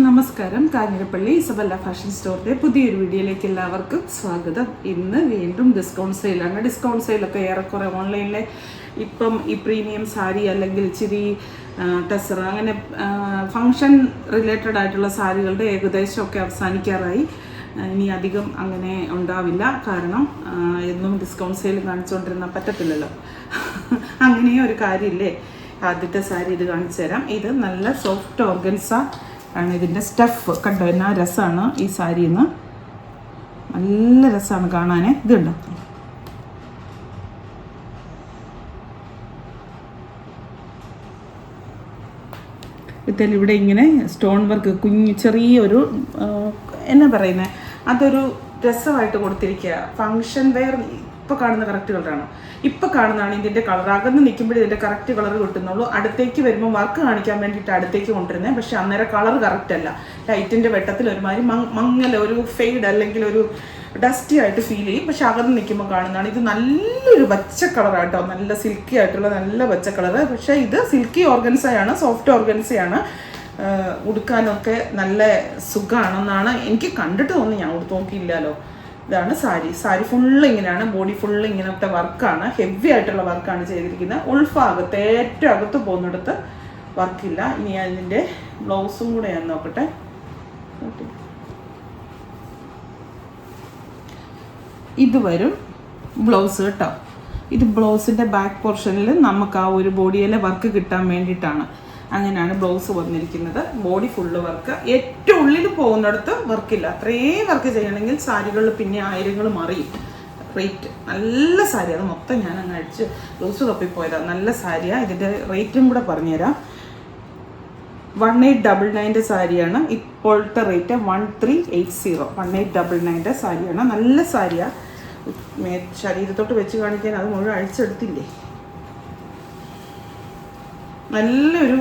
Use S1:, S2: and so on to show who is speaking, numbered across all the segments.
S1: നമസ്കാരം. Kanjirappally Isabella fashion സ്റ്റോറിൻ്റെ പുതിയൊരു വീഡിയോയിലേക്ക് എല്ലാവർക്കും സ്വാഗതം. ഇന്ന് വീണ്ടും ഡിസ്കൗണ്ട് സെയിലാണ്. ഡിസ്കൗണ്ട് സെയിലൊക്കെ ഏറെക്കുറെ ഓൺലൈനിലെ ഇപ്പം ഈ പ്രീമിയം സാരി അല്ലെങ്കിൽ ഇച്ചിരി ടെസർ അങ്ങനെ ഫങ്ഷൻ റിലേറ്റഡ് ആയിട്ടുള്ള സാരികളുടെ ഏകദേശമൊക്കെ അവസാനിക്കാറായി. ഇനി അധികം അങ്ങനെ ഉണ്ടാവില്ല. കാരണം എന്നും ഡിസ്കൗണ്ട് സെയിൽ കാണിച്ചുകൊണ്ടിരുന്നാൽ പറ്റത്തില്ലല്ലോ. അങ്ങനെയും ഒരു കാര്യമില്ലേ. ആദ്യത്തെ സാരി ഇത് കാണിച്ചു തരാം. ഇത് നല്ല സോഫ്റ്റ് ഓർഗൻസ ആണ്. ഇതിൻ്റെ സ്റ്റഫ് കണ്ടോ, എന്നാ രസമാണ് ഈ സാരിന്ന്. നല്ല രസമാണ് കാണാൻ. ഇതുണ്ടോ, ഇതിലിവിടെ ഇങ്ങനെ സ്റ്റോൺ വർക്ക് കുഞ്ഞ് ചെറിയൊരു എന്നാ പറയുന്നത്, അതൊരു രസമായിട്ട് കൊടുത്തിരിക്കുക. ഫങ്ഷൻ വെയർ ഇപ്പോൾ കാണുന്ന കറക്റ്റ് കളറാണ്. ഇപ്പോൾ കാണുന്നതാണ് ഇതിൻ്റെ കളർ. അകന്ന് നിൽക്കുമ്പോൾ ഇതിൻ്റെ കറക്റ്റ് കളർ കിട്ടുന്നുള്ളൂ. അടുത്തേക്ക് വരുമ്പോൾ വർക്ക് കാണിക്കാൻ വേണ്ടിയിട്ട് അടുത്തേക്ക് കൊണ്ടുവരുന്നത്. പക്ഷെ അന്നേരം കളർ കറക്റ്റ് അല്ല. ലൈറ്റിൻ്റെ വെട്ടത്തിൽ ഒരുമാതിരി മങ്ങൽ, ഒരു ഫെയ്ഡ് അല്ലെങ്കിൽ ഒരു ഡസ്റ്റി ആയിട്ട് ഫീൽ ചെയ്യും. പക്ഷെ അകന്ന് നിൽക്കുമ്പോൾ കാണുന്നതാണ്. ഇത് നല്ലൊരു പച്ച കളറാട്ടോ, നല്ല സിൽക്കി ആയിട്ടുള്ള നല്ല പച്ച കളറ്. പക്ഷേ ഇത് സിൽക്കി ഓർഗൻസയാണ്, സോഫ്റ്റ് ഓർഗൻസയാണ്. ഉടുക്കാനൊക്കെ നല്ല സുഖമാണെന്നാണ് എനിക്ക് കണ്ടിട്ട് തോന്നുന്നു. ഞാൻ ഉടുത്ത് നോക്കിയില്ലല്ലോ. ഇതാണ് സാരി. സാരി ഫുള്ള് ഇങ്ങനെയാണ്. ബോഡി ഫുള്ള് ഇങ്ങനത്തെ വർക്കാണ്. ഹെവി ആയിട്ടുള്ള വർക്കാണ് ചെയ്തിരിക്കുന്നത്. ഉൾഭാഗത്ത് ഏറ്റവും അകത്ത് പോകുന്നിടത്ത് വർക്കില്ല. ഇനി അതിൻ്റെ ബ്ലൗസും കൂടെ ഞാൻ നോക്കട്ടെ. ഇത് വരും ബ്ലൗസ് കേട്ടോ. ഇത് ബ്ലൗസിൻ്റെ ബാക്ക് പോർഷനിൽ നമുക്ക് ആ ഒരു ബോഡിയിലെ വർക്ക് കിട്ടാൻ വേണ്ടിയിട്ടാണ്. അങ്ങനെയാണ് ബ്ലൗസ് വന്നിരിക്കുന്നത്. Body full work. ഏറ്റവും ഉള്ളിൽ പോകുന്നിടത്ത് വർക്കില്ല. അത്രയും വർക്ക് ചെയ്യണമെങ്കിൽ സാരികളിൽ പിന്നെ ആയിരങ്ങൾ മറിയും റേറ്റ്. നല്ല സാരി. അത് മൊത്തം ഞാൻ അങ്ങ് അടിച്ച് ബ്ലൗസ് തപ്പിപ്പോയതാണ്. നല്ല സാരിയാണ്. ഇതിൻ്റെ റേറ്റും കൂടെ പറഞ്ഞുതരാം. 1899 സാരിയാണ്. ഇപ്പോഴത്തെ റേറ്റ് 1380. 1899 സാരിയാണ്. നല്ല സാരിയാണ്. ശരീരത്തോട്ട് വെച്ച് കാണിക്കാൻ അത് മുഴുവൻ അഴിച്ചെടുത്തില്ലേ. നല്ലൊരു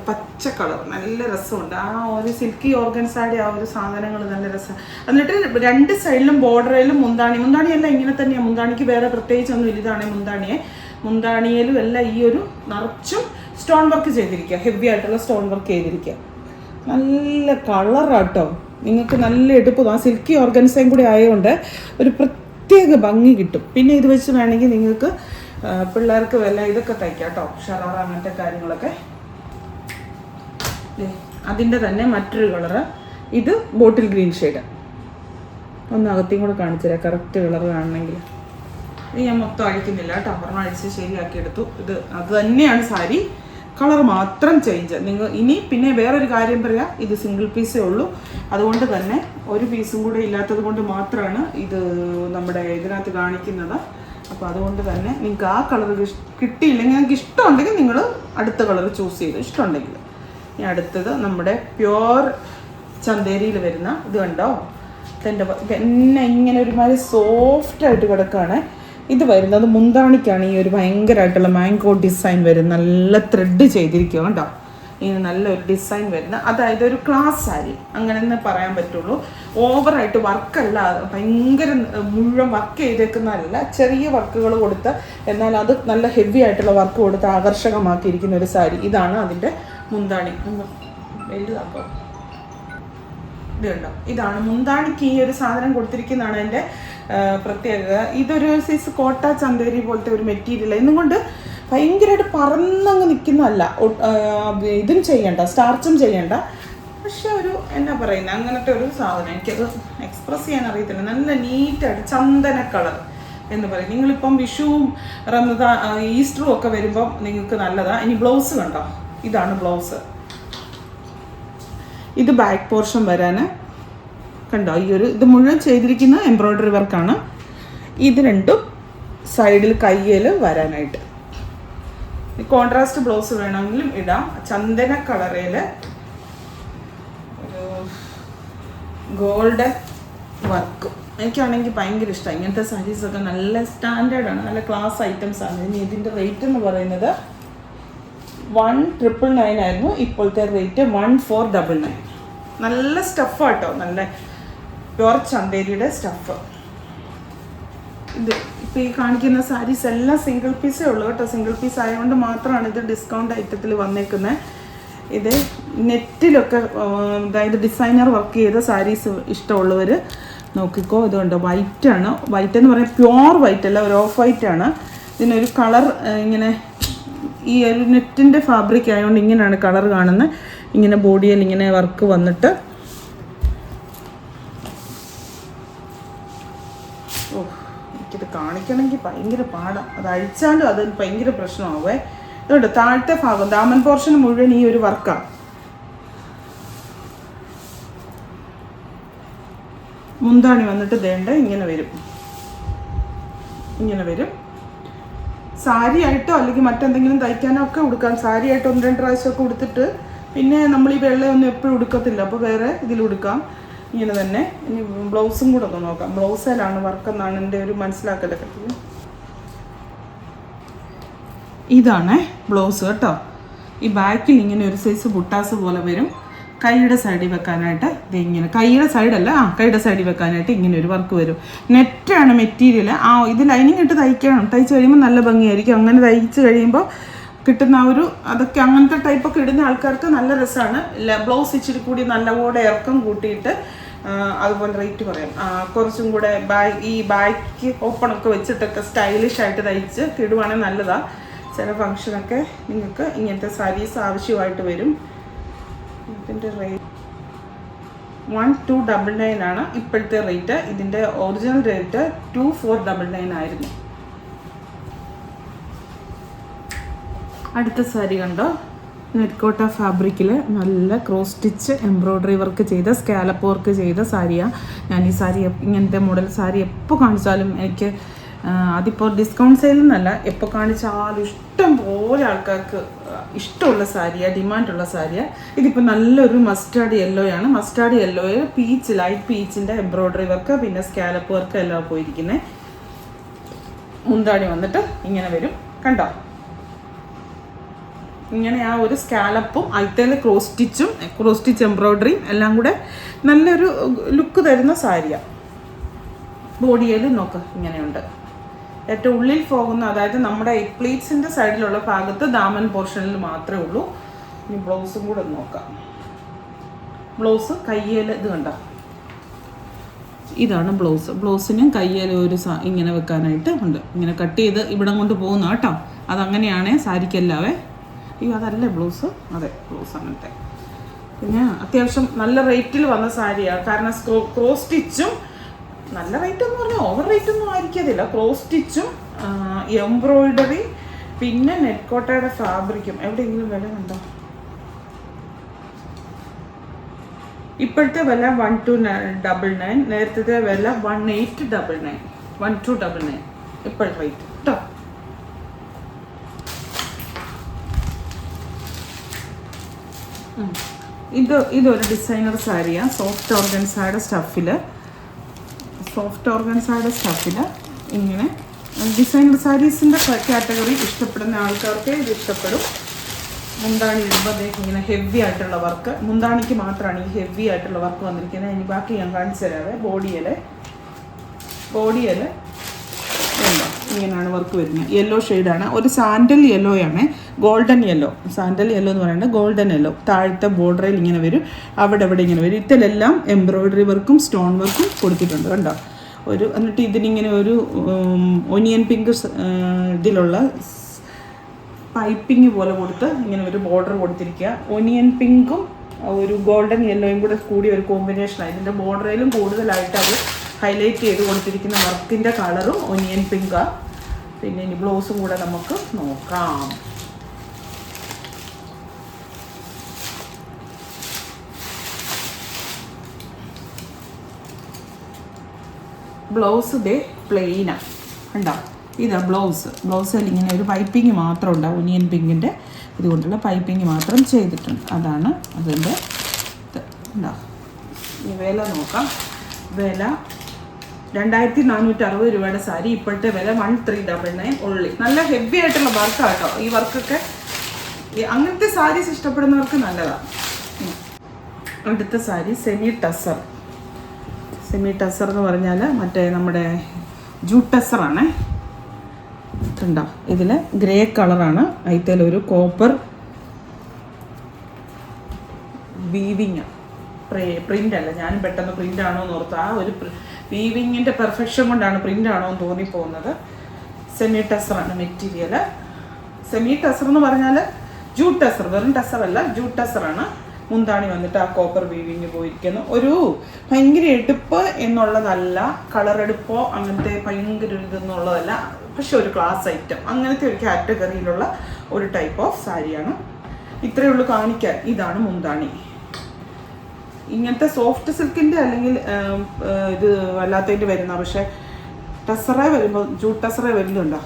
S1: പച്ച കളർ, നല്ല രസമുണ്ട്. ആ ഒരു സിൽക്കി ഓർഗൻസാടെ ആ ഒരു സാധനങ്ങൾ നല്ല രസം. എന്നിട്ട് രണ്ട് സൈഡിലും ബോർഡറിലും മുന്താണിയല്ല ഇങ്ങനെ തന്നെയാണ്. മുന്താണിക്ക് വേറെ പ്രത്യേകിച്ചൊന്നും ഇതാണ്. മുന്താണിയിലും എല്ലാം ഈ ഒരു നിറച്ചും സ്റ്റോൺ വർക്ക് ചെയ്തിരിക്കുക. ഹെവി ആയിട്ടുള്ള സ്റ്റോൺ വർക്ക് ചെയ്തിരിക്കുക. നല്ല കളറാട്ടോ. നിങ്ങൾക്ക് നല്ല എടുപ്പ്. ആ സിൽക്കി ഓർഗൻസയും കൂടി ആയതുകൊണ്ട് ഒരു പ്രത്യേക ഭംഗി കിട്ടും. പിന്നെ ഇത് വെച്ച് വേണമെങ്കിൽ നിങ്ങൾക്ക് പിള്ളേർക്ക് വല്ല ഇതൊക്കെ തയ്ക്കാം കേട്ടോ. ഷറാറ അങ്ങനത്തെ കാര്യങ്ങളൊക്കെ. അതിൻ്റെ തന്നെ മറ്റൊരു കളറ്. ഇത് ബോട്ടിൽ ഗ്രീൻ ഷെയ്ഡ്. ഒന്ന് അകത്തേയും കൂടെ കാണിച്ചു തരാം കറക്റ്റ് കളർ കാണണമെങ്കിൽ. ഇത് ഞാൻ മൊത്തം അഴിക്കുന്നില്ല കേട്ടോ. ഒരെണ്ണം അഴിച്ച് ശരിയാക്കി എടുത്തു. ഇത് അത് തന്നെയാണ് സാരി. കളർ മാത്രം ചേഞ്ച്. നിങ്ങൾ ഇനി പിന്നെ വേറൊരു കാര്യം പറയാം. ഇത് സിംഗിൾ പീസേ ഉള്ളൂ. അതുകൊണ്ട് തന്നെ ഒരു പീസും കൂടെ ഇല്ലാത്തത് കൊണ്ട് മാത്രമാണ് ഇത് നമ്മുടെ ഇതിനകത്ത് കാണിക്കുന്നത്. അപ്പോൾ അതുകൊണ്ട് തന്നെ നിങ്ങൾക്ക് ആ കളർ കിട്ടിയില്ലെങ്കിൽ, നിങ്ങൾക്ക് ഇഷ്ടമുണ്ടെങ്കിൽ നിങ്ങൾ അടുത്ത കളർ ചൂസ് ചെയ്ത് ഇഷ്ടമുണ്ടെങ്കിൽ. ഇനി അടുത്തത് നമ്മുടെ പ്യുവർ ചന്തേരിയിൽ വരുന്ന ഇത് കണ്ടോ. പിന്നെ ഇങ്ങനെ ഒരുമാതിരി സോഫ്റ്റായിട്ട് കിടക്കുകയാണ്. ഇത് വരുന്നത് മുന്താണിക്കാണ്. ഈ ഒരു ഭയങ്കരമായിട്ടുള്ള മാംഗോ ഡിസൈൻ വരും. നല്ല ത്രെഡ് ചെയ്തിരിക്കുക കേട്ടോ. ഇനി നല്ലൊരു ഡിസൈൻ വരുന്ന, അതായത് ഒരു ക്ലാസ് സാരി അങ്ങനെ തന്നെ പറയാൻ പറ്റുള്ളൂ. ഓവറായിട്ട് വർക്കല്ല, ഭയങ്കര മുഴുവൻ വർക്ക് ചെയ്തേക്കുന്നതല്ല. ചെറിയ വർക്കുകൾ കൊടുത്ത് എന്നാൽ അത് നല്ല ഹെവി ആയിട്ടുള്ള വർക്ക് കൊടുത്ത് ആകർഷകമാക്കിയിരിക്കുന്ന ഒരു സാരി. ഇതാണ് അതിൻ്റെ മുന്താണി. വലുതാക്കോ. ഇത് കണ്ടോ. ഇതാണ് മുന്താണിക്ക് ഈ ഒരു സാധനം കൊടുത്തിരിക്കുന്നതാണ് അതിൻ്റെ പ്രത്യേകത. ഇതൊരു സൈസ് കോട്ട ചന്തേരി പോലത്തെ ഒരു മെറ്റീരിയൽ. എന്നും കൊണ്ട് ഭയങ്കരമായിട്ട് പറന്നങ്ങ് നിൽക്കുന്നതല്ല. ഇതും ചെയ്യണ്ട, സ്റ്റാർച്ചും ചെയ്യണ്ട. പക്ഷെ ഒരു എന്നാ പറയുന്നത്, അങ്ങനത്തെ ഒരു സാധനം. എനിക്കത് എക്സ്പ്രസ് ചെയ്യാൻ അറിയത്തില്ല. നല്ല നീറ്റായിട്ട് ചന്ദന കളർ എന്ന് പറയും. നിങ്ങളിപ്പം വിഷുവും റമദാൻ ഈസ്റ്ററും ഒക്കെ വരുമ്പം നിങ്ങൾക്ക് നല്ലതാണ്. ഇനി ബ്ലൗസ് കണ്ടോ. ഇതാണ് ബ്ലൗസ്. ഇത് ബാക്ക് പോർഷൻ വരാൻ കണ്ടോ. ഈ ഒരു ഇത് മുഴുവൻ ചെയ്തിരിക്കുന്ന എംബ്രോയ്ഡറി വർക്കാണ്. ഇത് രണ്ടും സൈഡിൽ കയ്യിൽ വരാനായിട്ട്. കോൺട്രാസ്റ്റ് ബ്ലൗസ് വേണമെങ്കിലും ഇടാം. ചന്ദന കളറിൽ ഒരു ഗോൾഡൻ വർക്ക്. എനിക്കാണെങ്കിൽ ഭയങ്കര ഇഷ്ടമാണ് ഇങ്ങനത്തെ സാരീസൊക്കെ. നല്ല സ്റ്റാൻഡേർഡാണ്, നല്ല ക്ലാസ് ഐറ്റംസ് ആണ്. ഇനി ഇതിൻ്റെ റേറ്റ് എന്ന് പറയുന്നത് 1999 ആയിരുന്നു. ഇപ്പോഴത്തെ റേറ്റ് 1499. നല്ല സ്റ്റഫാട്ടോ. നല്ല പ്യുവർ ചന്തേരിയുടെ സ്റ്റഫ്. ഇത് ഇപ്പോൾ ഈ കാണിക്കുന്ന സാരീസ് എല്ലാം സിംഗിൾ പീസേ ഉള്ളൂ കേട്ടോ. സിംഗിൾ പീസ് ആയതുകൊണ്ട് മാത്രമാണ് ഇത് ഡിസ്കൗണ്ട് ഐറ്റത്തിൽ വന്നേക്കുന്നത്. ഇത് നെറ്റിലൊക്കെ അതായത് ഡിസൈനർ വർക്ക് ചെയ്ത സാരീസ് ഇഷ്ടമുള്ളവർ നോക്കിക്കോ. ഇതുകൊണ്ട് വൈറ്റാണ്, വൈറ്റ് എന്ന് പറഞ്ഞാൽ പ്യുവർ വൈറ്റ് അല്ല, ഒരു ഓഫ് വൈറ്റ് ആണ്. ഇതിനൊരു കളർ ഇങ്ങനെ ഈ ഒരു നെറ്റിൻ്റെ ഫാബ്രിക് ആയതുകൊണ്ട് ഇങ്ങനെയാണ് കളർ കാണുന്നത്. ഇങ്ങനെ ബോഡിയിൽ ഇങ്ങനെ വർക്ക് വന്നിട്ട് എനിക്കിത് കാണിക്കണമെങ്കിൽ ഭയങ്കര പാടാണ്. അത് അഴിച്ചാലും അത് ഭയങ്കര പ്രശ്നമാവേ. ഇതുകൊണ്ട് താഴത്തെ ഭാഗം ദാമൻ പോർഷൻ മുഴുവൻ ഈ ഒരു വർക്കാണ്. മുന്താണി വന്നിട്ട് ദേണ്ട ഇങ്ങനെ വരും, ഇങ്ങനെ വരും. സാരി ആയിട്ടോ അല്ലെങ്കിൽ മറ്റെന്തെങ്കിലും തയ്ക്കാനോ ഒക്കെ ഉടുക്കാം. സാരി ആയിട്ട് 1-2 പ്രാവശ്യമൊക്കെ ഉടുത്തിട്ട് പിന്നെ നമ്മൾ ഈ വെള്ളയൊന്നും എപ്പോഴും ഉടുക്കത്തില്ല, അപ്പോൾ വേറെ ഇതിൽ ഉടുക്കാം. ഇങ്ങനെ തന്നെ. ഇനി ബ്ലൗസും കൂടെ ഒന്ന് നോക്കാം. ബ്ലൗസിലാണ് വർക്കെന്നാണ് എൻ്റെ ഒരു മനസ്സിലാക്കലൊക്കെ. ഇതാണ് ബ്ലൗസ് കേട്ടോ. ഈ ബാക്കിൽ ഇങ്ങനെ ഒരു സൈസ് ബുട്ടാസ് പോലെ വരും. കൈയുടെ സൈഡിൽ വെക്കാനായിട്ട് ഇത് ഇങ്ങനെ, കൈയുടെ സൈഡല്ല, കൈയുടെ സൈഡിൽ വെക്കാനായിട്ട് ഇങ്ങനെ ഒരു വർക്ക് വരും. നെറ്റാണ് മെറ്റീരിയൽ. ഇത് ലൈനിങ് ഇട്ട് തയ്ക്കണം. തയ്ച്ച് കഴിയുമ്പോൾ നല്ല ഭംഗിയായിരിക്കും. അങ്ങനെ തയ്ച്ച് കഴിയുമ്പോൾ കിട്ടുന്ന ഒരു അതൊക്കെ അങ്ങനത്തെ ടൈപ്പൊക്കെ ഇടുന്ന ആൾക്കാർക്ക് നല്ല രസമാണ്. ബ്ലൗസ് ഇച്ചിരി കൂടി നല്ലപോലെ ഇറക്കം കൂട്ടിയിട്ട് അതുപോലെ റേറ്റ് പറയാം. കുറച്ചും കൂടെ ഈ ബാക്ക് ഓപ്പണൊക്കെ വെച്ചിട്ടൊക്കെ സ്റ്റൈലിഷ് ആയിട്ട് തയ്ച്ച് കിടുവാണെങ്കിൽ നല്ലതാണ്. ചില ഫങ്ഷനൊക്കെ നിങ്ങൾക്ക് ഇങ്ങനത്തെ സാരീസ് ആവശ്യമായിട്ട് വരും. ഇതിൻ്റെ റേറ്റ് 1299 ആണ് ഇപ്പോഴത്തെ റേറ്റ്. ഇതിൻ്റെ ഒറിജിനൽ റേറ്റ് 2499 ആയിരുന്നു. അടുത്ത സാരി കണ്ടോ, നെറ്റ്കോട്ട ഫാബ്രിക്കിൽ നല്ല ക്രോസ് സ്റ്റിച്ച് എംബ്രോയ്ഡറി വർക്ക് ചെയ്ത സ്കാലപ്പ് വർക്ക് ചെയ്ത സാരിയാണ്. ഞാൻ ഈ സാരി ഇങ്ങനത്തെ മോഡൽ സാരി എപ്പോൾ കാണിച്ചാലും എനിക്ക് അതിപ്പോൾ ഡിസ്കൗണ്ട് സെയിൽ എന്നല്ല, എപ്പോൾ കാണിച്ചാലും ഇഷ്ടം പോലെ ആൾക്കാർക്ക് ഇഷ്ടമുള്ള സാരിയാണ്, ഡിമാൻഡുള്ള സാരിയാണ്. ഇതിപ്പോൾ നല്ലൊരു മസ്റ്റാർഡ് യെല്ലോ ആണ്. മസ്റ്റാർഡ് യെല്ലോയിൽ പീച്ച്, ലൈറ്റ് പീച്ചിൻ്റെ എംബ്രോയ്ഡറി വർക്ക് പിന്നെ സ്കാലപ്പ് വർക്ക് എല്ലാം പോയിരിക്കുന്നത്. മുന്താണി വന്നിട്ട് ഇങ്ങനെ വരും കണ്ടോ. ഇങ്ങനെ ആ ഒരു സ്കാലപ്പും അതിൽ ക്രോസ് സ്റ്റിച്ച് എംബ്രോയ്ഡറിയും എല്ലാം കൂടെ നല്ലൊരു ലുക്ക് തരുന്ന സാരിയാണ്. ബോഡിയിൽ നോക്ക് ഇങ്ങനെയുണ്ട്. ഏറ്റവും ഉള്ളിൽ പോകുന്ന, അതായത് നമ്മുടെ പ്ലീറ്റ്സിൻ്റെ സൈഡിലുള്ള ഭാഗത്ത് ദാമൻ പോർഷനിൽ മാത്രമേ ഉള്ളൂ. ഇനി ബ്ലൗസും കൂടെ നോക്കാം. ബ്ലൗസ് കയ്യേൽ ഇത് കണ്ടോ, ഇതാണ് ബ്ലൗസ്. ബ്ലൗസിനും കയ്യേൽ ഒരു ഇങ്ങനെ വെക്കാനായിട്ട് ഉണ്ട്. ഇങ്ങനെ കട്ട് ചെയ്ത് ഇവിടം കൊണ്ട് പോകുന്ന കേട്ടോ. അതങ്ങനെയാണേ സാരിക്കല്ലാവേ. അതല്ലേ ബ്ലൗസ്, അതെ ബ്ലൗസ് അങ്ങനത്തെ. പിന്നെ അത്യാവശ്യം നല്ല റേറ്റിൽ വന്ന സാരിയാണ്. കാരണം ക്രോസ് സ്റ്റിച്ചും നല്ല റേറ്റ് എന്ന് പറഞ്ഞാൽ ഓവർ റേറ്റ് ഒന്നും ആയിരിക്കത്തില്ല. ക്രോസ് സ്റ്റിച്ചും എംബ്രോയിഡറി പിന്നെ നെറ്റ്കോട്ടയുടെ ഫാബ്രിക്കും. എവിടെയെങ്കിലും വില കണ്ടോ? ഇപ്പോഴത്തെ വില 1299, നേരത്തെ വില 1899, 1299 ഇപ്പോഴത്തെ റേറ്റ് കേട്ടോ. ഇതൊരു ഡിസൈനർ സാരിയാണ്. സോഫ്റ്റ് ഓർഗൻസയുടെ സ്റ്റഫിൽ ഇങ്ങനെ ഡിസൈനർ സാരീസിൻ്റെ കാറ്റഗറി ഇഷ്ടപ്പെടുന്ന ആൾക്കാർക്ക് ഇത് ഇഷ്ടപ്പെടും. മുന്താണി ഇടുമ്പോൾ ഇങ്ങനെ ഹെവി ആയിട്ടുള്ള വർക്ക്, മുന്താണിക്ക് മാത്രമാണ് ഈ ഹെവി ആയിട്ടുള്ള വർക്ക് വന്നിരിക്കുന്നത്. ഇനി ബാക്കി ഞാൻ കാണിച്ചു തരാവേ. ബോഡിയിൽ ഇങ്ങനെയാണ് വർക്ക് വരുന്നത്. യെല്ലോ ഷെയ്ഡാണ്, ഒരു സാൻഡൽ യെല്ലോ ആണ്, ഗോൾഡൻ യെല്ലോ. സാൻഡൽ യെല്ലോ എന്ന് പറയുന്നത് ഗോൾഡൻ യെല്ലോ. താഴത്തെ ബോർഡറിൽ ഇങ്ങനെ വരും, അവിടെ ഇങ്ങനെ വരും. ഇതിലെല്ലാം എംബ്രോയ്ഡറി വർക്കും സ്റ്റോൺ വർക്കും കൊടുത്തിട്ടുണ്ട് കണ്ടോ. എന്നിട്ട് ഇതിനിങ്ങനെ ഒരു ഒനിയൻ പിങ്ക് ഇതിലുള്ള പൈപ്പിംഗ് പോലെ കൊടുത്ത് ഇങ്ങനെ ഒരു ബോർഡർ കൊടുത്തിരിക്കുക. ഒനിയൻ പിങ്കും ഒരു ഗോൾഡൻ യെല്ലോയും കൂടെ കൂടി ഒരു കോമ്പിനേഷനാണ്. ഇതിൻ്റെ ബോർഡറിലും കൂടുതലായിട്ട് അത് ഹൈലൈറ്റ് ചെയ്ത് കൊടുത്തിരിക്കുന്ന വർക്കിൻ്റെ കളറും ഒനിയൻ പിങ്കാണ്. പിന്നെ ഇനി ബ്ലൗസും കൂടെ നമുക്ക് നോക്കാം. ബ്ലൗസ് ദേ പ്ലെയിനാണ് കണ്ടോ. ഇതാ ബ്ലൗസിൽ ഇങ്ങനെ ഒരു പൈപ്പിംഗ് മാത്രം ഉണ്ടാവും. ഒനിയൻ പിങ്കിൻ്റെ ഇതുകൊണ്ടുള്ള പൈപ്പിംഗ് മാത്രം ചെയ്തിട്ടുണ്ട്. അതാണ് അതിൻ്റെ ഉണ്ടോ. ഇനി വില നോക്കാം. വില 2460 രൂപയുടെ സാരി. ഇപ്പോഴത്തെ വില 1399 ഉള്ളി. നല്ല ഹെവി ആയിട്ടുള്ള വർക്കാണ് കേട്ടോ. ഈ വർക്കൊക്കെ അങ്ങനത്തെ സാരീസ് ഇഷ്ടപ്പെടുന്നവർക്ക് നല്ലതാണ്. അടുത്ത സാരി സെമി ടസർ എന്ന് പറഞ്ഞാൽ മറ്റേ നമ്മുടെ ജൂട്ട് ടസറാണ്. ഇതുണ്ടോ, ഇതിൽ ഗ്രേ കളറാണ്. അതിൽ ഒരു കോപ്പർ വീവിങ്, പ്രിൻ്റ് അല്ല. ഞാനും പെട്ടെന്ന് പ്രിൻ്റ് ആണോ എന്ന് ഓർത്ത്. ആ ഒരു വീവിങ്ങിൻ്റെ പെർഫെക്ഷൻ കൊണ്ടാണ് പ്രിൻ്റ് ആണോ എന്ന് തോന്നിപ്പോകുന്നത്. സെമി ടെസറാണ് മെറ്റീരിയൽ. സെമി ടെസർ എന്ന് പറഞ്ഞാൽ ജൂട്ട് ടെസർ, വെറും ടെസറല്ല, ജൂട്ട് ടെസറാണ്. മുന്താണി വന്നിട്ട് ആ കോപ്പർ വീവിങ് പോയിരിക്കുന്നു. ഒരു ഭയങ്കര എടുപ്പ് എന്നുള്ളതല്ല, കളറെടുപ്പോ അങ്ങനത്തെ ഭയങ്കര ഒരു ഇതെന്നുള്ളതല്ല, പക്ഷെ ഒരു ക്ലാസ് ഐറ്റം, അങ്ങനത്തെ ഒരു കാറ്റഗറിയിലുള്ള ഒരു ടൈപ്പ് ഓഫ് സാരിയാണ്. ഇത്രയേ ഉള്ളൂ കാണിക്കാൻ. ഇതാണ് മുന്താണി. ഇങ്ങനത്തെ സോഫ്റ്റ് സിൽക്കിൻ്റെ അല്ലെങ്കിൽ ഇത് അല്ലാത്തതിൻ്റെ വരുന്ന, പക്ഷേ ടെസറേ വരുമ്പോൾ, ജൂട്ട് ടെസറേ വരുന്നുണ്ടോ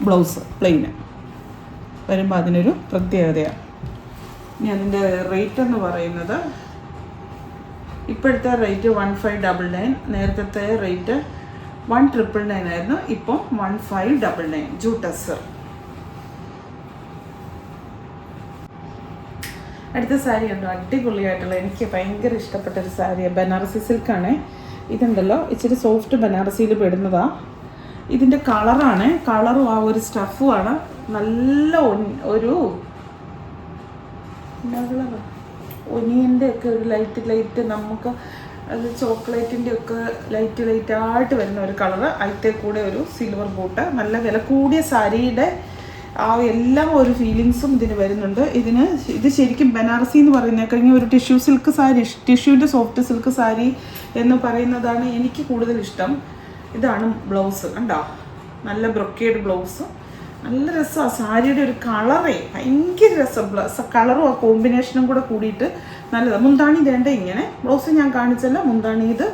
S1: ബ്ലൗസ് പ്ലെയിന് വരുമ്പോൾ അതിനൊരു പ്രത്യേകതയാണ്. ഇനി അതിൻ്റെ റേറ്റ് എന്ന് പറയുന്നത്, ഇപ്പോഴത്തെ റേറ്റ് 1599, നേരത്തെ റേറ്റ് 1999 ആയിരുന്നു, ഇപ്പം 1599 ജൂട്ട് ടെസർ. അടുത്ത സാരി ഉണ്ടോ, അടിപൊളിയായിട്ടുള്ള, എനിക്ക് ഭയങ്കര ഇഷ്ടപ്പെട്ട ഒരു സാരിയാണ്. ബനാറസി സിൽക്കാണ്. ഇതുണ്ടല്ലോ ഇച്ചിരി സോഫ്റ്റ് ബനാറസിയിൽ പെടുന്നതാ. ഇതിൻ്റെ കളറാണ്, കളറും ആ ഒരു സ്റ്റഫുമാണ്. നല്ല ഒരു ഒനിയൻ്റെ ഒക്കെ ഒരു ലൈറ്റ് നമുക്ക് അത് ചോക്ലേറ്റിൻ്റെ ഒക്കെ ലൈറ്റായിട്ട് വരുന്ന ഒരു കളറ്. അതിൻ്റെ കൂടെ ഒരു സിൽവർ ബൂട്ട്. നല്ല വില കൂടിയ സാരിയുടെ ആ എല്ലാം ഒരു ഫീലിങ്സും ഇതിന് വരുന്നുണ്ട്. ഇത് ശരിക്കും ബനാറസി എന്ന് പറയുന്നത് കഴിഞ്ഞ ഒരു ടിഷ്യൂ സിൽക്ക് സാരി, ടിഷ്യൂൻ്റെ സോഫ്റ്റ് സിൽക്ക് സാരി എന്ന് പറയുന്നതാണ് എനിക്ക് കൂടുതൽ ഇഷ്ടം. ഇതാണ് ബ്ലൗസ്, കണ്ടോ, നല്ല ബ്രൊക്കേഡ് ബ്ലൗസ്. നല്ല രസമാണ് സാരിയുടെ ഒരു കളറേ, ഭയങ്കര രസം. കളറും ആ കോമ്പിനേഷനും കൂടെ കൂടിയിട്ട് നല്ലതാണ്. മുന്താണി വേണ്ട ഇങ്ങനെ, ബ്ലൗസ് ഞാൻ കാണിച്ചല്ല, മുന്താണി ഇത്,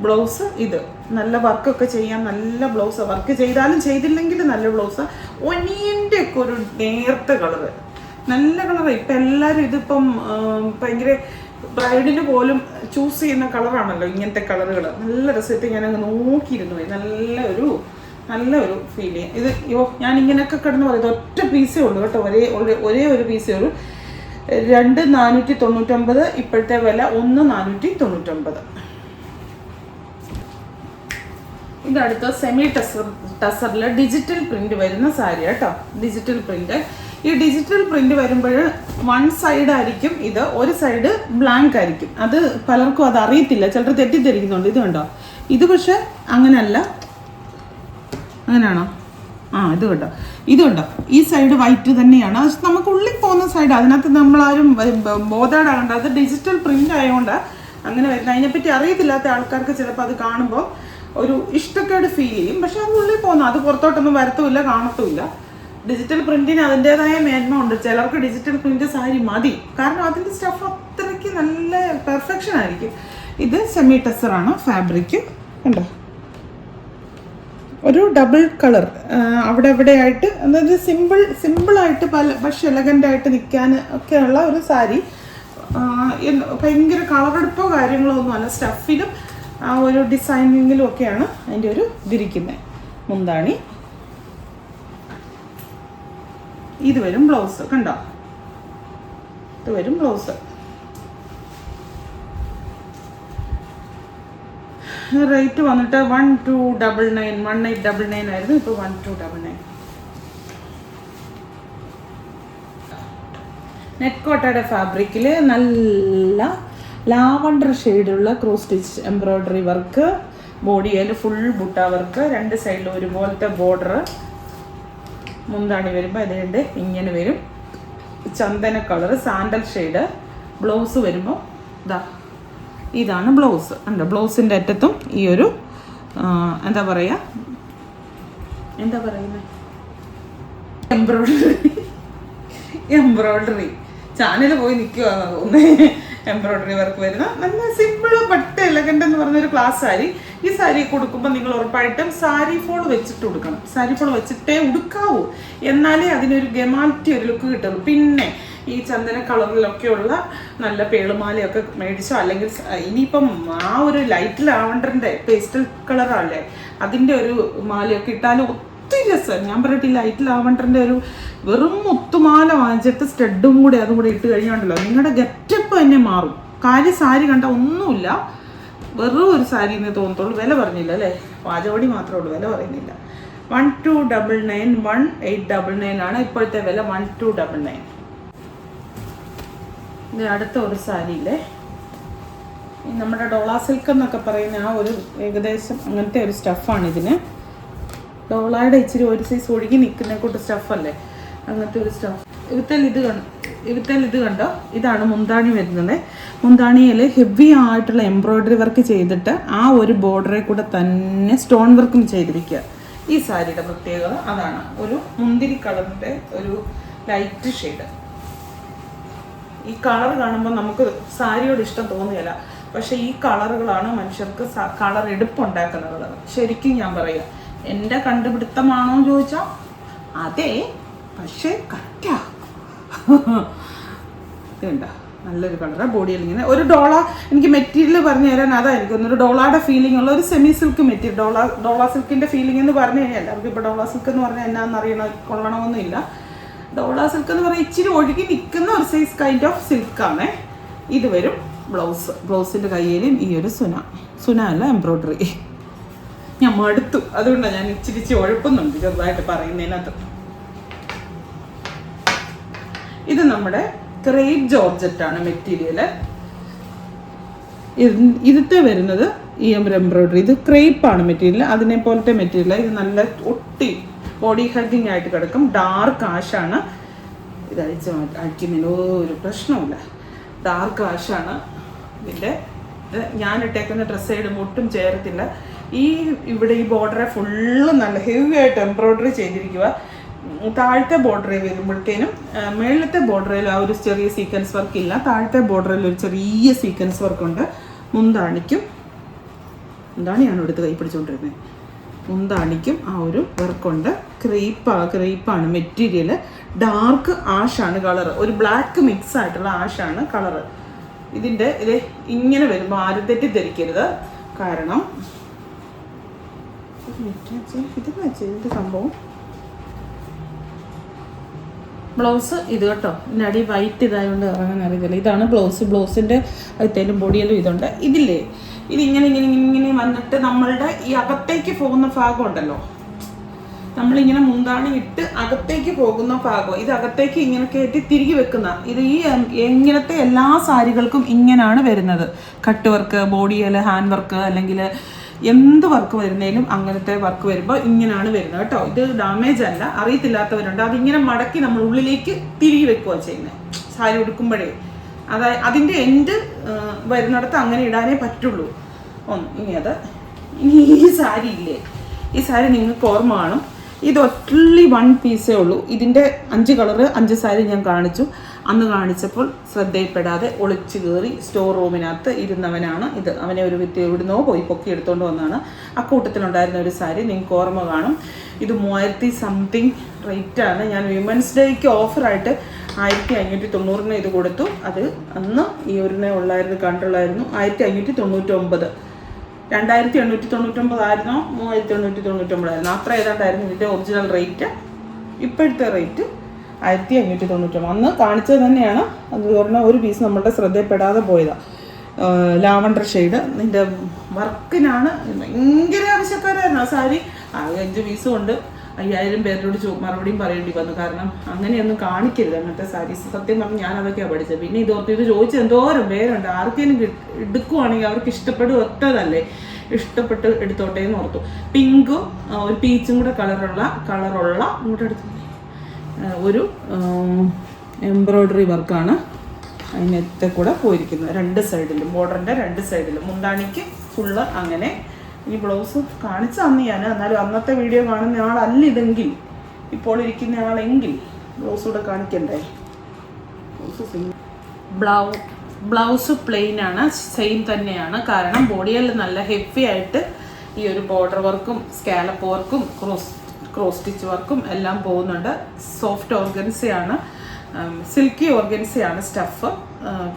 S1: ബ്ലൗസ് ഇത്. നല്ല വർക്കൊക്കെ ചെയ്യാൻ നല്ല ബ്ലൗസ്, വർക്ക് ചെയ്താലും ചെയ്തില്ലെങ്കിൽ നല്ല ബ്ലൗസ്. ഒനിയൻ്റെ ഒക്കെ ഒരു നേർത്ത കളറ്, നല്ല കളറ്. ഇപ്പം എല്ലാവരും ഇതിപ്പം ഭയങ്കര ബ്രൈഡിന് പോലും ചൂസ് ചെയ്യുന്ന കളറാണല്ലോ ഇങ്ങനത്തെ കളറുകൾ. നല്ല രസമായിട്ട് ഞാനങ്ങ് നോക്കിയിരുന്നു പോയി. നല്ല ഒരു ഫീൽ ചെയ്യാം ഇത്. ഞാൻ ഇങ്ങനെയൊക്കെ കിടന്ന് പറയുന്നത് ഒറ്റ പീസേ ഉള്ളൂ കേട്ടോ, ഒരേ ഒരു പീസേ ഉള്ളൂ. 2,499, ഇപ്പോഴത്തെ വില 1,499. ഇതടുത്ത സെമി ടെസറിൽ ഡിജിറ്റൽ പ്രിന്റ് വരുന്ന സാരി കേട്ടോ, ഡിജിറ്റൽ പ്രിന്റ്. ഈ ഡിജിറ്റൽ പ്രിന്റ് വരുമ്പോൾ വൺ സൈഡ് ആയിരിക്കും ഇത്, ഒരു സൈഡ് ബ്ലാങ്ക് ആയിരിക്കും. അത് പലർക്കും അത് അറിയത്തില്ല, ചിലർ തെറ്റിദ്ധരിക്കുന്നുണ്ട്. ഇത് കണ്ടോ, ഇത് പക്ഷെ അങ്ങനെയല്ല. അങ്ങനെയാണോ? ഇത് കണ്ടോ, ഇത് കണ്ടോ, ഈ സൈഡ് വൈറ്റ് തന്നെയാണ്. അത് നമുക്ക് ഉള്ളിൽ പോകുന്ന സൈഡ്, അതിനകത്ത് നമ്മളാരും ബോധേഡാകണ്ട. അത് ഡിജിറ്റൽ പ്രിന്റ് ആയതുകൊണ്ട് അങ്ങനെ വരുന്നത്. അതിനെപ്പറ്റി അറിയത്തില്ലാത്ത ആൾക്കാർക്ക് ചിലപ്പോൾ അത് കാണുമ്പോൾ ഒരു ഇഷ്ടക്കേട് ഫീൽ ചെയ്യും. പക്ഷെ അത് ഉള്ളിൽ പോകുന്ന, അത് പുറത്തോട്ടൊന്നും വരത്തുമില്ല, കാണത്തുമില്ല. ഡിജിറ്റൽ പ്രിന്റിന് അതിൻ്റെതായ മേന്മ ഉണ്ട്. ചിലർക്ക് ഡിജിറ്റൽ പ്രിന്റ് സാരി മതി, കാരണം അതിൻ്റെ സ്റ്റഫ് അത്രയ്ക്ക് നല്ല പെർഫെക്ഷൻ ആയിരിക്കും. ഇത് സെമി ടെസറാണ് ഫാബ്രിക്, കണ്ടോ, ഒരു ഡബിൾ കളർ അവിടെ എവിടെയായിട്ട്, അതായത് സിമ്പിളായിട്ട് പക്ഷെ എലഗൻ്റായിട്ട് നിൽക്കാൻ ഒക്കെയുള്ള ഒരു സാരി. ഭയങ്കര കളറെടുപ്പോ കാര്യങ്ങളോ ഒന്നുമല്ല, സ്റ്റഫിലും ആ ഒരു ഡിസൈനിങ്ങിലും ഒക്കെയാണ് അതിൻ്റെ ഒരു ഇതിരിക്കുന്നത്. മുന്താണി ഇത് വരും ബ്ലൗസ്, കണ്ടോ, ഇത് വരും ബ്ലൗസ്. റേറ്റ് വന്നിട്ട് 1299, 1899 ആയിരുന്നു, ഇപ്പോൾ 1299. നെറ്റ് കോട്ടയുടെ ഫാബ്രിക്കിൽ നല്ല ലാവണ്ടർ ഷെയ്ഡുള്ള ക്രോസ് സ്റ്റിച്ച് എംബ്രോയ്ഡറി വർക്ക്, ബോഡിയിൽ ഫുൾ ബുട്ട വർക്ക്, രണ്ട് സൈഡിലും ഒരുപോലത്തെ ബോർഡർ. മുന്താണി വരുമ്പോൾ അതുകൊണ്ട് ഇങ്ങനെ വരും, ചന്ദന കളർ സാൻഡൽ ഷെയ്ഡ്. ബ്ലൗസ് വരുമ്പോൾ ഇതാണ് ബ്ലൗസ്. ഉണ്ട്, ബ്ലൗസിൻ്റെ അറ്റത്തും ഈ ഒരു എന്താ പറയുന്നത് എംബ്രോയ്ഡറി ചാനൽ പോയി നിൽക്കുകയാണെന്ന് തോന്നുന്നത്. എംബ്രോയ്ഡറി വർക്ക് വരുന്ന നല്ല സിമ്പിൾ ബട്ട് എലഗൻ്റ് എന്ന് പറഞ്ഞൊരു ക്ലാസ് സാരി. ഈ സാരി കൊടുക്കുമ്പോൾ നിങ്ങൾ ഉറപ്പായിട്ടും സാരി ഫോൾ വെച്ചിട്ട് കൊടുക്കണം. സാരി ഫോൾ വെച്ചിട്ടേ ഉടുക്കാവൂ, എന്നാലേ അതിനൊരു ഗമാറ്റി ഒരു ലുക്ക് കിട്ടുള്ളൂ. പിന്നെ ഈ ചന്ദന കളറിലൊക്കെയുള്ള നല്ല പേളുമാലയൊക്കെ മേടിച്ചോ, അല്ലെങ്കിൽ ഇനിയിപ്പം ആ ഒരു ലൈറ്റ് ലാവണ്ടറിൻ്റെ പേസ്റ്റൽ കളറല്ലേ അതിൻ്റെ ഒരു മാലയൊക്കെ ഇട്ടാലും ഒത്തിരി രസം. ഞാൻ പറയട്ടെ, ലൈറ്റ് ലാവണ്ടറിൻ്റെ ഒരു വെറും മുത്തുമാല വാങ്ങിച്ചിട്ട് സ്റ്റഡും കൂടെ അതും കൂടെ ഇട്ട് കഴിഞ്ഞുണ്ടല്ലോ, നിങ്ങളുടെ ഗെറ്റപ്പ് തന്നെ മാറും. കാര്യം സാരി കണ്ട ഒന്നുമില്ല, വെറും ഒരു സാരി എന്ന് തോന്നത്തുള്ളൂ. വില പറഞ്ഞില്ല അല്ലേ, പാചകവടി മാത്രമേ ഉള്ളൂ, വില പറയുന്നില്ല. 1299, 1899 ആണ് ഇപ്പോഴത്തെ വില. 1299. ഇത് അടുത്ത ഒരു സാരിയില്ലേ, നമ്മുടെ ഡോള സിൽക്ക് എന്നൊക്കെ പറയുന്ന ആ ഒരു ഏകദേശം അങ്ങനത്തെ ഒരു സ്റ്റഫാണ് ഇതിന്. ഡോളയുടെ ഇച്ചിരി ഒരു സൈസ് ഒഴുകി നിൽക്കുന്ന കൂട്ട് സ്റ്റഫല്ലേ, അങ്ങനത്തെ ഒരു സ്റ്റഫ്. ഇവിടുത്തെ ഇത് കണ്ടോ, ഇതാണ് മുന്താണി വരുന്നത്. മുന്താണിയിൽ ഹെവി ആയിട്ടുള്ള എംബ്രോയ്ഡറി വർക്ക് ചെയ്തിട്ട് ആ ഒരു ബോർഡറിൽ കൂടെ തന്നെ സ്റ്റോൺ വർക്കും ചെയ്തിരിക്കുക. ഈ സാരിയുടെ പ്രത്യേകത അതാണ്. ഒരു മുന്തിരി കളറിൻ്റെ ഒരു ലൈറ്റ് ഷെയ്ഡ്. ഈ കളർ കാണുമ്പോൾ നമുക്ക് സാരിയോട് ഇഷ്ടം തോന്നുകയില്ല, പക്ഷെ ഈ കളറുകളാണ് മനുഷ്യർക്ക് കളർ എടുപ്പുണ്ടാക്കുന്ന കളർ. ശരിക്കും ഞാൻ പറയാം, എൻ്റെ കണ്ടുപിടുത്തമാണോ എന്ന് ചോദിച്ചാൽ അതെ, പക്ഷേ കറക്റ്റാ. ഇതുണ്ടോ, നല്ലൊരു കളറാണ്. ബോഡിയിൽ ഇങ്ങനെ ഒരു ഡോള, എനിക്ക് മെറ്റീരിയൽ പറഞ്ഞു തരാൻ അതായിരിക്കും ഒരു ഡോളയുടെ ഫീലിംഗ് ഉള്ള ഒരു സെമി സിൽക്ക് മെറ്റീരിയൽ. ഡോള സിൽക്കിൻ്റെ ഫീലിംഗ് എന്ന് പറഞ്ഞു കഴിഞ്ഞാൽ എല്ലാവർക്കും ഇപ്പോൾ ഡോള സിൽക്ക് എന്ന് പറഞ്ഞാൽ എന്നാന്ന് കൊള്ളണമെന്നില്ല. ഡോള സിൽക്ക് എന്ന് പറഞ്ഞാൽ ഇച്ചിരി ഒഴുകി നിൽക്കുന്ന ഒരു സൈസ് കൈൻഡ് ഓഫ് സിൽക്കാണ്. ഇത് വരും ബ്ലൗസിൻ്റെ കയ്യിലും ഈ ഒരു സുന അല്ല എംബ്രോയ്ഡറി. ഞാൻ മടുത്തു, അതുകൊണ്ടാണ് ഞാൻ ഇച്ചിരി ഉഴപ്പുന്നുണ്ട് ചെറുതായിട്ട് പറയുന്നതിനകത്ത്. ഇത് നമ്മുടെ ക്രേപ്പ് ജോർജറ്റാണ് മെറ്റീരിയൽ. ഇതിട്ട് വരുന്നത് ഈ എംബ്രോയ്ഡറി. ഇത് ക്രേപ്പാണ് മെറ്റീരിയൽ, അതിനെ പോലത്തെ മെറ്റീരിയൽ. ഇത് നല്ല ഒട്ടി ബോഡി ഹഗ്ഗിങ് ആയിട്ട് കിടക്കും. ഡാർക്ക് ആഷാണ്. ഇത് അഴിക്കുന്നതിന് ഒരു പ്രശ്നമില്ല. ഡാർക്ക് ആഷാണ് ഇതിൻ്റെ. ഞാൻ ഇട്ടേക്കുന്ന ഡ്രസ്സ് ഇടുമ്പോൾ ഒട്ടും ചേരത്തില്ല. ഇവിടെ ഈ ബോർഡറെ ഫുള്ള് നല്ല ഹെവി ആയിട്ട് എംബ്രോയ്ഡറി ചെയ്തിരിക്കുക. താഴത്തെ ബോർഡറിൽ വരുമ്പോഴത്തേനും മേളത്തെ ബോർഡറിൽ ആ ഒരു ചെറിയ സീക്വൻസ് വർക്ക് ഇല്ല. താഴത്തെ ബോർഡറിൽ ഒരു ചെറിയ സീക്വൻസ് വർക്കുണ്ട്. മുന്താണിയാണ് എടുത്ത് കൈ പിടിച്ചുകൊണ്ടിരുന്നത്. മുന്താണിക്കും ആ ഒരു വർക്കുണ്ട്. ക്രേപ്പാണ് മെറ്റീരിയൽ. ഡാർക്ക് ആഷാണ് കളർ. ഒരു ബ്ലാക്ക് മിക്സ് ആയിട്ടുള്ള ആഷാണ് കളറ്. ഇതിൻ്റെ ഇത് ഇങ്ങനെ വരുമ്പോൾ ആരും തെറ്റിദ്ധരിക്കരുത്. കാരണം ഇത് സംഭവം ബ്ലൗസ് ഇത് കേട്ടോ. ഇതിൻ്റെ അടി വൈറ്റ് ഇതായതുകൊണ്ട് ഇറങ്ങാൻ അറിയത്തില്ല. ഇതാണ് ബ്ലൗസിൻ്റെ അകത്തേലും ബോഡിയിലും ഇതുണ്ട്. ഇതില്ലേ, ഇതിങ്ങനെ വന്നിട്ട് നമ്മളുടെ ഈ അകത്തേക്ക് പോകുന്ന ഭാഗം ഉണ്ടല്ലോ, നമ്മളിങ്ങനെ മുന്താണി ഇട്ട് അകത്തേക്ക് പോകുന്ന ഭാഗം, ഇത് അകത്തേക്ക് ഇങ്ങനെ കയറ്റി തിരികെ വെക്കുന്ന ഇത് ഈ ഇങ്ങനത്തെ എല്ലാ സാരികൾക്കും ഇങ്ങനെയാണ് വരുന്നത്. കട്ട് വർക്ക്, ബോഡിയിൽ ഹാൻഡ് വർക്ക്, അല്ലെങ്കിൽ എന്ത് വർക്ക് വരുന്നതിലും അങ്ങനത്തെ വർക്ക് വരുമ്പോൾ ഇങ്ങനെയാണ് വരുന്നത് കേട്ടോ. ഇത് ഡാമേജ് അല്ല. അറിയത്തില്ലാത്തവരുണ്ട്, അതിങ്ങനെ മടക്കി നമ്മൾ ഉള്ളിലേക്ക് തിരികെ വെക്കുക ചെയ്യുന്നത് സാരി ഉടുക്കുമ്പോഴേ. അതായത് അതിൻ്റെ എൻഡ് വരുന്നിടത്ത് അങ്ങനെ ഇടാനേ പറ്റുള്ളൂ. ഇനി ഈ സാരി ഇല്ലേ, ഈ സാരി നിങ്ങൾക്ക് ഓർമ്മ കാണും. ഇത് ഒറ്റ വൺ പീസേ ഉള്ളൂ. ഇതിൻ്റെ 5 കളറ് 5 സാരി ഞാൻ കാണിച്ചു. അന്ന് കാണിച്ചപ്പോൾ ശ്രദ്ധയിൽപ്പെടാതെ ഒളിച്ചു കയറി സ്റ്റോർ റൂമിനകത്ത് ഇരുന്നവനാണ് ഇത്. അവനെ ഒരു വ്യക്തി എവിടുന്നോ പോയി പൊക്കി എടുത്തുകൊണ്ട് വന്നതാണ്. അക്കൂട്ടത്തിലുണ്ടായിരുന്ന ഒരു സാരി നിങ്ങൾക്ക് ഓർമ്മ കാണും. ഇത് 3000 സംതിങ് റേറ്റാണ്. ഞാൻ വിമൻസ് ഡേക്ക് ഓഫറായിട്ട് 1590 ഇത് കൊടുത്തു. അത് അന്ന് ഈ ഒരിനെ ഉള്ളായിരുന്നു, കണ്ടുള്ളായിരുന്നു. 1599. 2899 ആയിരുന്നോ 3899 ആയിരുന്നു, അത്ര ഏതാണ്ടായിരുന്നു ഇതിൻ്റെ ഒറിജിനൽ റേറ്റ്. ഇപ്പോഴത്തെ റേറ്റ് 1599. അന്ന് കാണിച്ചത് തന്നെയാണ്. അത് പറഞ്ഞാൽ ഒരു പീസ് നമ്മളുടെ ശ്രദ്ധയിൽപ്പെടാതെ പോയതാണ്. Lavender shade. ഇതിൻ്റെ വർക്കിനാണ് ഭയങ്കര ആവശ്യക്കാരായിരുന്നു ആ സാരി. 5 പീസ് കൊണ്ട് 5000 പേരോട് മറുപടിയും പറയേണ്ടി വന്നു. കാരണം അങ്ങനെയൊന്നും കാണിക്കരുത് അങ്ങനത്തെ സാരീസ്. സത്യം പറഞ്ഞാൽ ഞാൻ അതൊക്കെയാണ് പഠിച്ചത്. പിന്നെ ഇത് ചോദിച്ച് എന്തോരം പേരുണ്ട്. ആർക്കെങ്കിലും എടുക്കുവാണെങ്കിൽ അവർക്ക് ഇഷ്ടപ്പെടും, ഒറ്റതല്ലേ, ഇഷ്ടപ്പെട്ട് എടുത്തോട്ടേ എന്ന് ഓർത്തു. പിങ്കും ഒരു പീച്ചും കൂടെ കളറുള്ള ഇങ്ങോട്ട് എടുത്തു ഒരു എംബ്രോയ്ഡറി വർക്കാണ് അതിനകത്തെ കൂടെ പോയിരിക്കുന്നത്. 2 സൈഡിലും, ബോർഡറിൻ്റെ 2 സൈഡിലും. മുന്താണിക്ക് ഫുള്ള് അങ്ങനെ. ഈ ബ്ലൗസ് കാണിച്ചു തന്നു ഞാൻ. എന്നാലും അന്നത്തെ വീഡിയോ കാണുന്ന ആളല്ല ഇതെങ്കിൽ, ഇപ്പോൾ ഇരിക്കുന്ന ആളെങ്കിൽ ബ്ലൗസ് കൂടെ കാണിക്കണ്ടേ. ബ്ലൗസ് പ്ലെയിൻ ആണ്, സെയിം തന്നെയാണ്. കാരണം ബോഡിയിൽ നല്ല ഹെവി ആയിട്ട് ഈ ഒരു ബോർഡർ വർക്കും സ്കാലപ്പ് വർക്കും ക്രോസ് സ്റ്റിച്ച് വർക്കും എല്ലാം പോകുന്നുണ്ട്. സോഫ്റ്റ് ഓർഗൻസയാണ്, സിൽക്കി ഓർഗൻസയാണ് സ്റ്റഫ്.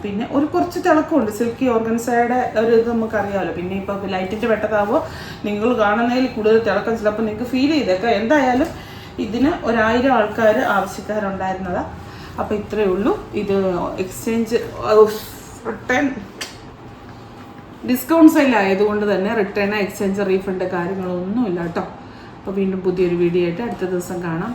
S1: പിന്നെ കുറച്ച് തിളക്കമുണ്ട്. സിൽക്കി ഓർഗൻസയുടെ ഒരു ഇത് നമുക്കറിയാമല്ലോ. പിന്നെ ഇപ്പോൾ ലൈറ്റിൻ്റെ വെട്ടത്താകുമ്പോൾ നിങ്ങൾ കാണുന്നതിൽ കൂടുതൽ തിളക്കം ചിലപ്പോൾ നിങ്ങൾക്ക് ഫീൽ ചെയ്തേക്കാം. എന്തായാലും ഇതിന് 1000 ആൾക്കാർ ആവശ്യക്കാരുണ്ടായിരുന്നതാണ്. അപ്പോൾ ഇത്രയേ ഉള്ളൂ. ഇത് എക്സ്ചേഞ്ച് റിട്ടേൺ ഡിസ്കൗണ്ട് സെയിൽ ആയതുകൊണ്ട് തന്നെ റിട്ടേൺ, എക്സ്ചേഞ്ച്, റീഫണ്ട് കാര്യങ്ങളൊന്നുമില്ല കേട്ടോ. അപ്പോൾ വീണ്ടും പുതിയൊരു വീഡിയോ ആയിട്ട് അടുത്ത ദിവസം കാണാം.